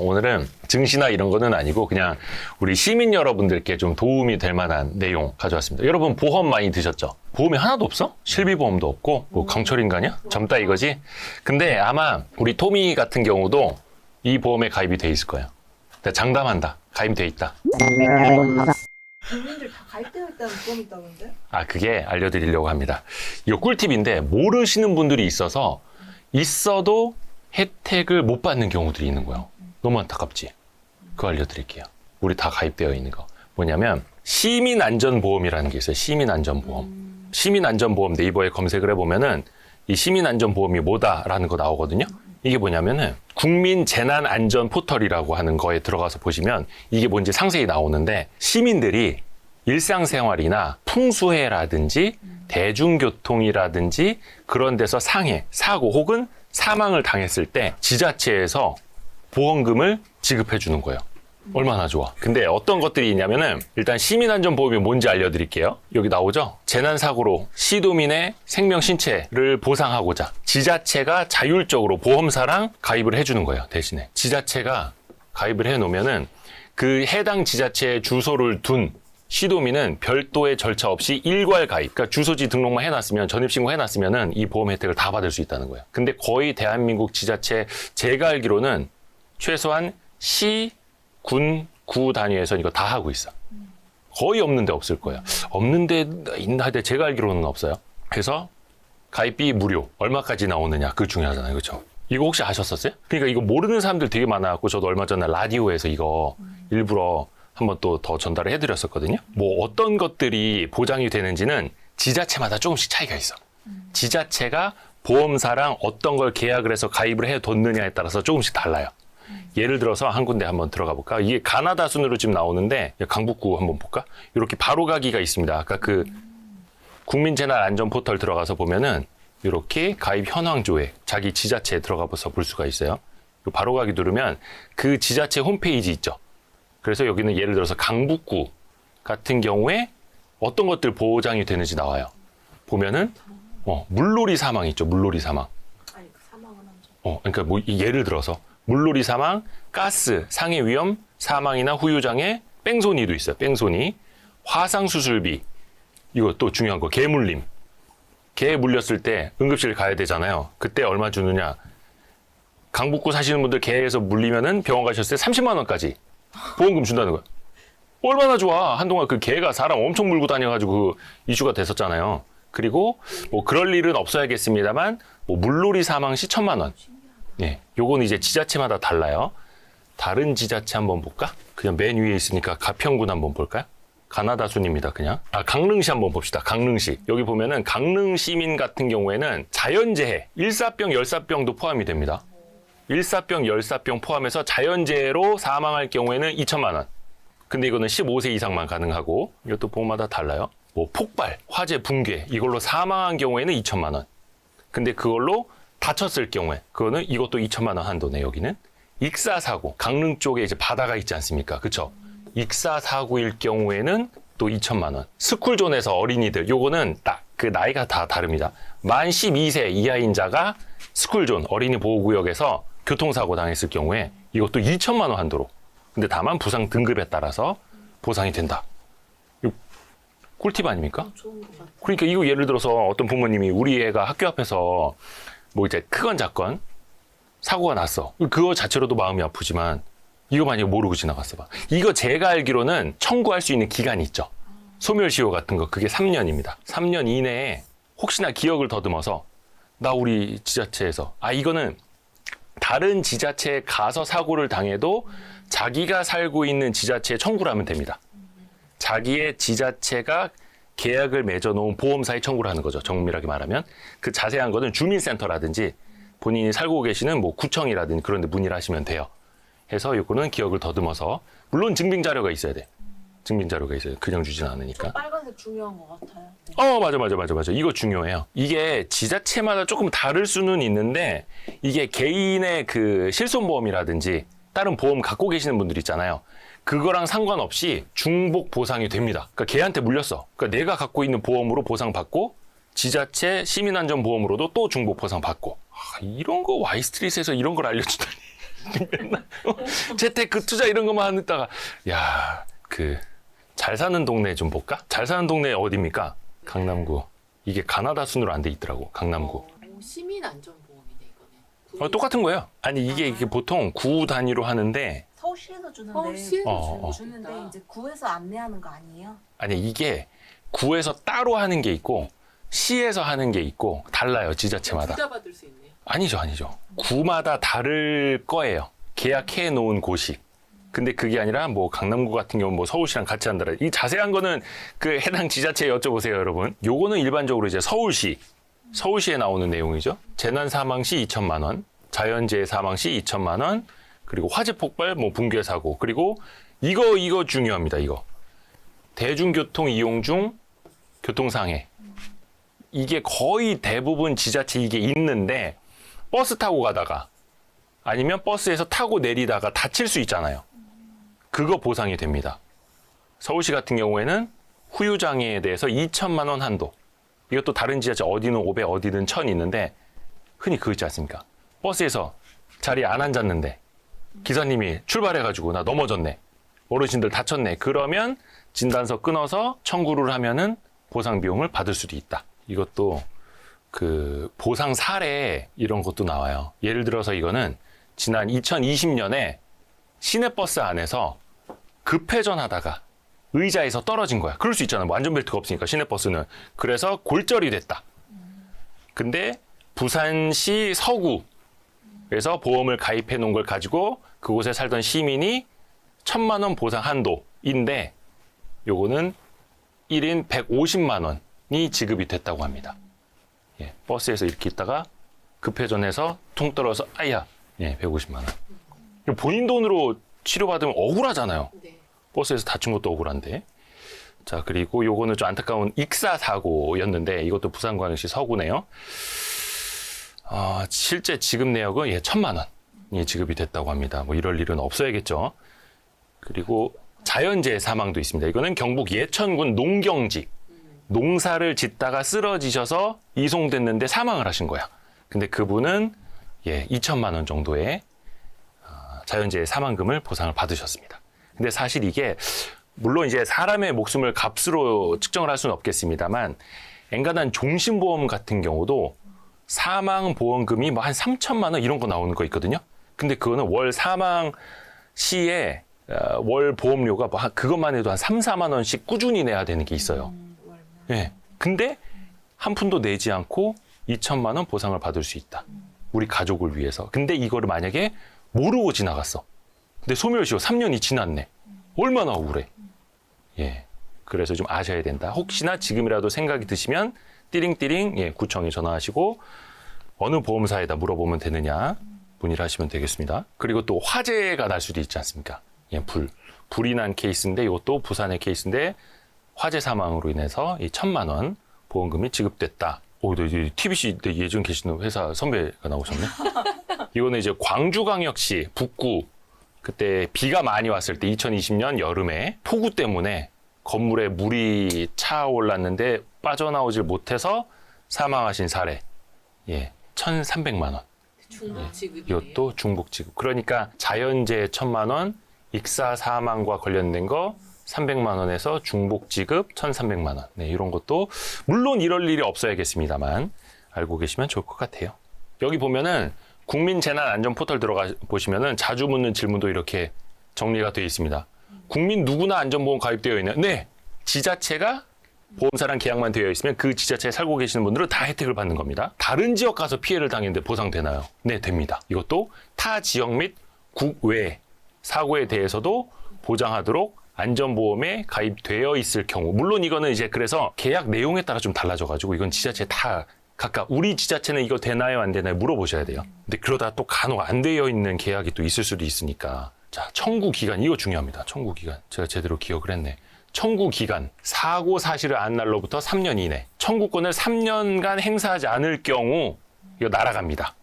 오늘은 증시나 이런 거는 아니고 그냥 우리 시민 여러분들께 좀 도움이 될 만한 내용 가져왔습니다. 여러분 보험 많이 드셨죠? 보험이 하나도 없어? 실비보험도 없고 뭐 강철인간이야? 젊다 이거지? 근데 아마 우리 토미 같은 경우도 이 보험에 가입이 돼 있을 거예요. 내가 장담한다. 가입돼 있다. 국민들 다 가입되어 있다는 보험이 있다던데? 아, 그게 알려드리려고 합니다. 이거 꿀팁인데 모르시는 분들이 있어도 혜택을 못 받는 경우들이 있는 거예요. 너무 안타깝지? 그거 알려드릴게요. 우리 다 가입되어 있는 거. 뭐냐면 시민안전보험이라는 게 있어요. 시민안전보험. 시민안전보험 네이버에 검색을 해보면은 이 시민안전보험이 뭐다라는 거 나오거든요. 이게 뭐냐면은 국민재난안전포털이라고 하는 거에 들어가서 보시면 이게 뭔지 상세히 나오는데, 시민들이 일상생활이나 풍수해라든지 대중교통이라든지 그런 데서 상해, 사고 혹은 사망을 당했을 때 지자체에서 보험금을 지급해 주는 거예요. 얼마나 좋아. 근데 어떤 것들이 있냐면은 일단 시민안전보험이 뭔지 알려드릴게요. 여기 나오죠? 재난사고로 시도민의 생명 신체를 보상하고자 지자체가 자율적으로 보험사랑 가입을 해주는 거예요. 대신에 지자체가 가입을 해놓으면은 그 해당 지자체의 주소를 둔 시도민은 별도의 절차 없이 일괄 가입, 그러니까 주소지 등록만 해놨으면, 전입신고 해놨으면은 이 보험 혜택을 다 받을 수 있다는 거예요. 근데 거의 대한민국 지자체, 제가 알기로는 최소한 시, 군, 구 단위에서 이거 다 하고 있어. 거의 없는데 없을 거예요. 없는데 있나 한데 제가 알기로는 없어요. 그래서 가입비 무료. 얼마까지 나오느냐, 그거 중요하잖아요. 그렇죠? 이거 혹시 아셨었어요? 그러니까 이거 모르는 사람들 되게 많아갖고 저도 얼마 전에 라디오에서 이거 일부러 한번 또 더 전달을 해드렸었거든요. 뭐 어떤 것들이 보장이 되는지는 지자체마다 조금씩 차이가 있어. 지자체가 보험사랑 어떤 걸 계약을 해서 가입을 해뒀느냐에 따라서 조금씩 달라요. 예를 들어서 한 군데 한번 들어가 볼까? 이게 가나다 순으로 지금 나오는데, 강북구 한번 볼까? 이렇게 바로 가기가 있습니다. 아까 그 국민재난안전포털 들어가서 보면은 이렇게 가입 현황 조회, 자기 지자체에 들어가서 볼 수가 있어요. 바로 가기 누르면 그 지자체 홈페이지 있죠. 그래서 여기는 예를 들어서 강북구 같은 경우에 어떤 것들 보장이 되는지 나와요. 보면은 물놀이 사망 있죠. 물놀이 사망. 아니, 그 사망은 안 줘. 그러니까 뭐 예를 들어서 물놀이 사망, 가스, 상해 위험, 사망이나 후유장애, 뺑소니도 있어요. 뺑소니, 화상 수술비. 이거 또 중요한 거, 개 물림. 개 물렸을 때 응급실 가야 되잖아요. 그때 얼마 주느냐? 강북구 사시는 분들 개에서 물리면은 병원 가셨을 때 30만 원까지 보험금 준다는 거야. 얼마나 좋아. 한동안 그 개가 사람 엄청 물고 다녀가지고 그 이슈가 됐었잖아요. 그리고 뭐 그럴 일은 없어야겠습니다만 뭐 물놀이 사망 시 1,000만 원. 예, 요건 이제 지자체마다 달라요. 다른 지자체 한번 볼까? 그냥 맨 위에 있으니까 가평군 한번 볼까요? 가나다 순입니다, 그냥. 강릉시 한번 봅시다. 강릉시. 여기 보면은 강릉 시민 같은 경우에는 자연재해, 일사병, 열사병도 포함이 됩니다. 일사병, 열사병 포함해서 자연재해로 사망할 경우에는 2,000만 원. 근데 이거는 15세 이상만 가능하고, 이것도 보험마다 달라요. 뭐 폭발, 화재, 붕괴, 이걸로 사망한 경우에는 2,000만 원. 근데 그걸로 다쳤을 경우에, 그거는 이것도 2,000만 원 한도네, 여기는. 익사사고, 강릉 쪽에 이제 바다가 있지 않습니까? 그쵸? 익사사고일 경우에는 또 2,000만 원. 스쿨존에서 어린이들, 요거는 딱 그 나이가 다 다릅니다. 만 12세 이하인 자가 스쿨존, 어린이 보호구역에서 교통사고 당했을 경우에 이것도 2,000만 원 한도로. 근데 다만 부상 등급에 따라서 보상이 된다. 이거 꿀팁 아닙니까? 좋은 것 같아. 그러니까 이거 예를 들어서 어떤 부모님이 우리 애가 학교 앞에서 뭐 이제 크건 작건 사고가 났어. 그거 자체로도 마음이 아프지만 이거 만약에 모르고 지나갔어 봐. 이거 제가 알기로는 청구할 수 있는 기간이 있죠. 소멸시효 같은 거, 그게 3년입니다. 3년 이내에 혹시나 기억을 더듬어서 나 우리 지자체에서, 이거는 다른 지자체에 가서 사고를 당해도 자기가 살고 있는 지자체에 청구를 하면 됩니다. 자기의 지자체가 계약을 맺어놓은 보험사에 청구를 하는 거죠. 정밀하게 말하면. 그 자세한 거는 주민센터라든지 본인이 살고 계시는 뭐 구청이라든지 그런 데 문의를 하시면 돼요. 해서 이거는 기억을 더듬어서, 물론 증빙자료가 있어야 돼. 증빙자료가 있어요. 그냥 주진 않으니까. 빨간색 중요한 것 같아요. 네. 맞아. 이거 중요해요. 이게 지자체마다 조금 다를 수는 있는데, 이게 개인의 그 실손보험이라든지 다른 보험 갖고 계시는 분들 있잖아요. 그거랑 상관없이 중복 보상이 됩니다. 그러니까 걔한테 물렸어. 그러니까 내가 갖고 있는 보험으로 보상받고 지자체 시민안전보험으로도 또 중복 보상받고. 이런 거 와이스트릿에서 이런 걸 알려주다니. 맨날 재테크 투자 이런 것만 하다가 야, 잘 사는 동네 좀 볼까? 잘 사는 동네 어디입니까? 강남구. 이게 가나다 순으로 안 돼 있더라고. 강남구. 시민 안전보험이네 이거는. 똑같은 거예요. 아니 이게 보통 구 단위로 하는데 서울시에서 주는데 서울시에서 주는데 이제 구에서 안내하는 거 아니에요? 아니 이게 구에서 따로 하는 게 있고 시에서 하는 게 있고 달라요. 지자체마다. 둘 다 받을 수 있네. 아니죠. 구마다 다를 거예요. 계약해 놓은 곳이. 근데 그게 아니라 뭐 강남구 같은 경우는 뭐 서울시랑 같이 한다라. 이 자세한 거는 그 해당 지자체에 여쭤보세요, 여러분. 요거는 일반적으로 이제 서울시에 나오는 내용이죠. 재난 사망 시 2천만 원, 자연재해 사망 시 2천만 원, 그리고 화재 폭발, 뭐 붕괴 사고, 그리고 이거 중요합니다. 이거 대중교통 이용 중 교통상해. 이게 거의 대부분 지자체 이게 있는데 버스 타고 가다가 아니면 버스에서 타고 내리다가 다칠 수 있잖아요. 그거 보상이 됩니다. 서울시 같은 경우에는 후유장애에 대해서 2천만 원 한도. 이것도 다른 지자체 어디는 500, 어디는 1000 있는데 흔히 그거 있지 않습니까? 버스에서 자리에 안 앉았는데 기사님이 출발해가지고 나 넘어졌네. 어르신들 다쳤네. 그러면 진단서 끊어서 청구를 하면은 보상 비용을 받을 수도 있다. 이것도 그 보상 사례 이런 것도 나와요. 예를 들어서 이거는 지난 2020년에 시내버스 안에서 급회전하다가 의자에서 떨어진 거야. 그럴 수 있잖아요. 뭐 안전벨트가 없으니까 시내버스는. 그래서 골절이 됐다. 근데 부산시 서구에서 보험을 가입해 놓은 걸 가지고 그곳에 살던 시민이 1,000만 원 보상 한도인데 요거는 1인 150만 원이 지급이 됐다고 합니다. 예, 버스에서 이렇게 있다가 급회전해서 퉁 떨어져서 아야, 예, 150만 원. 본인 돈으로 치료받으면 억울하잖아요. 네. 버스에서 다친 것도 억울한데. 자, 그리고 요거는 좀 안타까운 익사 사고였는데 이것도 부산광역시 서구네요. 실제 지급 내역은 1,000만 원이 지급이 됐다고 합니다. 뭐 이럴 일은 없어야겠죠. 그리고 자연재해 사망도 있습니다. 이거는 경북 예천군 농경지. 농사를 짓다가 쓰러지셔서 이송됐는데 사망을 하신 거야. 근데 그분은 2천만 원 정도의 자연재해 사망금을 보상을 받으셨습니다. 근데 사실 이게 물론 이제 사람의 목숨을 값으로 측정을 할 수는 없겠습니다만 엔간한 종신보험 같은 경우도 사망보험금이 뭐 한 3천만 원 이런 거 나오는 거 있거든요. 근데 그거는 월 사망 시에 월 보험료가 뭐 그것만 해도 한 3, 4만 원씩 꾸준히 내야 되는 게 있어요. 예. 근데 한 푼도 내지 않고 2천만 원 보상을 받을 수 있다. 우리 가족을 위해서. 근데 이거를 만약에 모르고 지나갔어. 근데 소멸시효 3년이 지났네. 얼마나 억울해. 예. 그래서 좀 아셔야 된다. 혹시나 지금이라도 생각이 드시면 띠링띠링 구청에 전화하시고 어느 보험사에다 물어보면 되느냐 문의를 하시면 되겠습니다. 그리고 또 화재가 날 수도 있지 않습니까? 불이 난 케이스인데 이것도 부산의 케이스인데 화재 사망으로 인해서 이 1,000만 원 보험금이 지급됐다. 네, TBC 예전 계시는 회사 선배가 나오셨네. 이거는 이제 광주광역시 북구 그때 비가 많이 왔을 때 2020년 여름에 폭우 때문에 건물에 물이 차올랐는데 빠져나오질 못해서 사망하신 사례. 1,300만 원. 중복 지급이네요. 이것도 중복 지급. 그러니까 자연재해 1,000만 원, 익사 사망과 관련된 거 300만 원에서 중복 지급 1,300만 원. 네, 이런 것도 물론 이럴 일이 없어야겠습니다만 알고 계시면 좋을 것 같아요. 여기 보면은 국민재난안전포털 들어가 보시면은 자주 묻는 질문도 이렇게 정리가 되어 있습니다. 국민 누구나 안전보험 가입되어 있는, 네, 지자체가 보험사랑 계약만 되어 있으면 그 지자체에 살고 계시는 분들은 다 혜택을 받는 겁니다. 다른 지역 가서 피해를 당했는데 보상되나요? 네, 됩니다. 이것도 타 지역 및 국외 사고에 대해서도 보장하도록 안전보험에 가입되어 있을 경우, 물론 이거는 이제 그래서 계약 내용에 따라 좀 달라져가지고 이건 지자체 다 각각 우리 지자체는 이거 되나요 안 되나요 물어보셔야 돼요. 근데 그러다 또 간혹 안 되어 있는 계약이 또 있을 수도 있으니까. 자, 청구 기간 이거 중요합니다. 청구 기간 제가 제대로 기억을 했네. 청구 기간 사고 사실을 안 날로부터 3년 이내 청구권을 3년간 행사하지 않을 경우 이거 날아갑니다.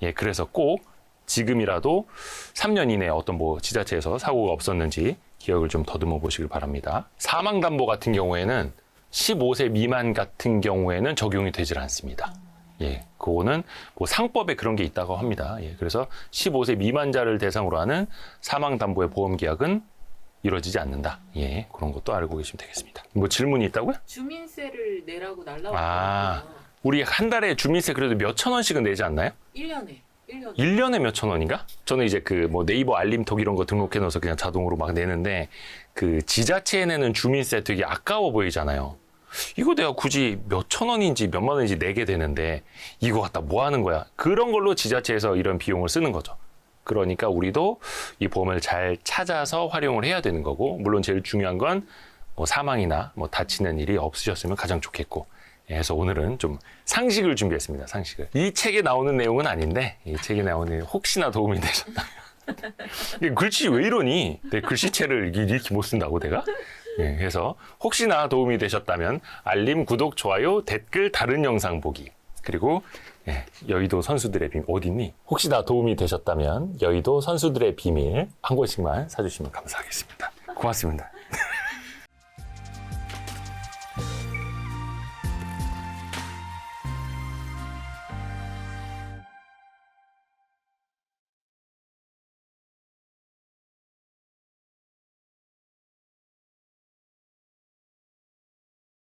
예, 그래서 꼭 지금이라도 3년 이내에 어떤 뭐 지자체에서 사고가 없었는지 기억을 좀 더듬어 보시길 바랍니다. 사망담보 같은 경우에는 15세 미만 같은 경우에는 적용이 되질 않습니다. 예, 그거는 뭐 상법에 그런 게 있다고 합니다. 예, 그래서 15세 미만자를 대상으로 하는 사망담보의 보험계약은 이루어지지 않는다. 예, 그런 것도 알고 계시면 되겠습니다. 뭐 질문이 있다고요? 주민세를 내라고 아. 날라왔거든요. 우리 한 달에 주민세 그래도 몇천 원씩은 내지 않나요? 1년에. 1년에 몇천 원인가? 저는 이제 그 뭐 네이버 알림톡 이런 거 등록해 놓어서 그냥 자동으로 막 내는데 그 지자체에 내는 주민세 되게 아까워 보이잖아요. 이거 내가 굳이 몇천 원인지 몇만 원인지 내게 되는데 이거 갖다 뭐 하는 거야? 그런 걸로 지자체에서 이런 비용을 쓰는 거죠. 그러니까 우리도 이 보험을 잘 찾아서 활용을 해야 되는 거고, 물론 제일 중요한 건 뭐 사망이나 뭐 다치는 일이 없으셨으면 가장 좋겠고. 그래서 오늘은 좀 상식을 준비했습니다. 상식을. 이 책에 나오는 내용은 아닌데 이 책에 나오는 내용 혹시나 도움이 되셨다면 이게 글씨 왜 이러니? 내 글씨체를 이렇게 못 쓴다고 내가? 예, 그래서 혹시나 도움이 되셨다면 알림, 구독, 좋아요, 댓글, 다른 영상 보기. 그리고 예, 여의도 선수들의 비밀 어딨니? 혹시나 도움이 되셨다면 여의도 선수들의 비밀 한 권씩만 사주시면 감사하겠습니다. 고맙습니다.